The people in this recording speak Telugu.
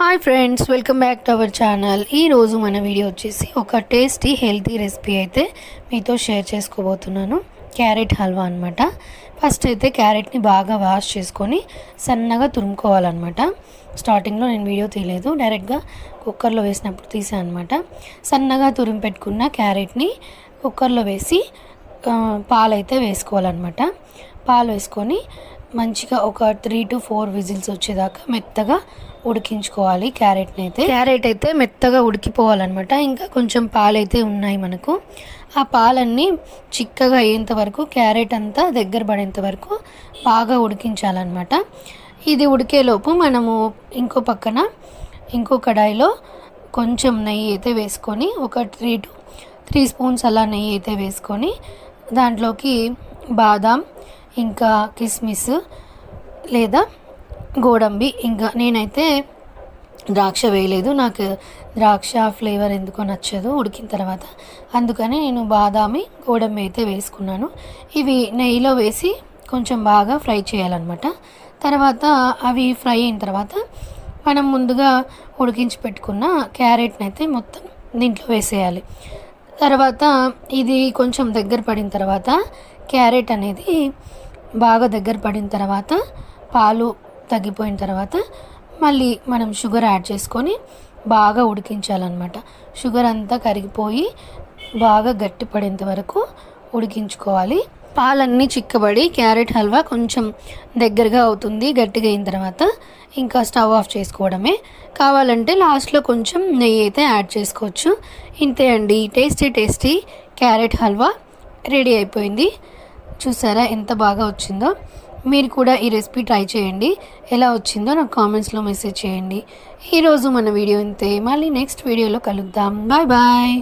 Hi friends, welcome back to our channel. ఈరోజు మన వీడియో వచ్చేసి ఒక టేస్టీ హెల్తీ రెసిపీ అయితే మీతో షేర్ చేసుకోబోతున్నాను. క్యారెట్ హల్వా అనమాట. ఫస్ట్ అయితే క్యారెట్ని బాగా వాష్ చేసుకొని సన్నగా తురుముకోవాలన్నమాట. స్టార్టింగ్లో నేను వీడియో తీయలేదు, డైరెక్ట్గా కుక్కర్లో వేసినప్పుడు తీసాను అనమాట. సన్నగా తురిమి పెట్టుకున్న క్యారెట్ని కుక్కర్లో వేసి పాలైతే వేసుకోవాలన్నమాట. పాలు వేసుకొని మంచిగా ఒక 3 to 4 విజిల్స్ వచ్చేదాకా మెత్తగా ఉడికించుకోవాలి. క్యారెట్ అయితే మెత్తగా ఉడికిపోవాలన్నమాట. ఇంకా కొంచెం పాలైతే ఉన్నాయి మనకు. ఆ పాలన్నీ చిక్కగా అయ్యేంత వరకు, క్యారెట్ అంతా దగ్గర పడేంత వరకు బాగా ఉడికించాలన్నమాట. ఇది ఉడికేలోపు మనము ఇంకో కడాయిలో కొంచెం నెయ్యి అయితే వేసుకొని, ఒక 3 to 3 స్పూన్స్ అలా నెయ్యి అయితే వేసుకొని, దాంట్లోకి బాదాం, ఇంకా కిస్మిస్ లేదా గోడంబి, ఇంకా నేనైతే ద్రాక్ష వేయలేదు, నాకు ద్రాక్ష ఫ్లేవర్ ఎందుకో నచ్చదు ఉడికిన తర్వాత, అందుకని నేను బాదామి గోడంబి అయితే వేసుకున్నాను. ఇవి నెయ్యిలో వేసి కొంచెం బాగా ఫ్రై చేయాలన్నమాట. తర్వాత అవి ఫ్రై అయిన తర్వాత మనం ముందుగా ఉడికించి పెట్టుకున్న క్యారెట్ని అయితే మొత్తం దీంట్లో వేసేయాలి. తర్వాత ఇది కొంచెం దగ్గర పడిన తర్వాత, క్యారెట్ అనేది బాగా దగ్గర పడిన తర్వాత, పాలు తగ్గిపోయిన తర్వాత మళ్ళీ మనం షుగర్ యాడ్ చేసుకొని బాగా ఉడికించాలన్నమాట. షుగర్ అంతా కరిగిపోయి బాగా గట్టి పడేంత వరకు ఉడికించుకోవాలి. పాలన్నీ చిక్కబడి క్యారెట్ హల్వా కొంచెం దగ్గరగా అవుతుంది. గట్టిగా అయిన తర్వాత ఇంకా స్టవ్ ఆఫ్ చేసుకోవడమే. కావాలంటే లాస్ట్లో కొంచెం నెయ్యి అయితే యాడ్ చేసుకోవచ్చు. ఇంతే అండి, టేస్టీ క్యారెట్ హల్వా రెడీ అయిపోయింది. చూసారా ఎంత బాగా వచ్చిందో. మీరు కూడా ఈ రెసిపీ ట్రై చేయండి. ఎలా వచ్చిందో నాకు కామెంట్స్లో మెసేజ్ చేయండి. ఈరోజు మన వీడియో ఇంతే. మళ్ళీ నెక్స్ట్ వీడియోలో కలుద్దాం. Bye bye.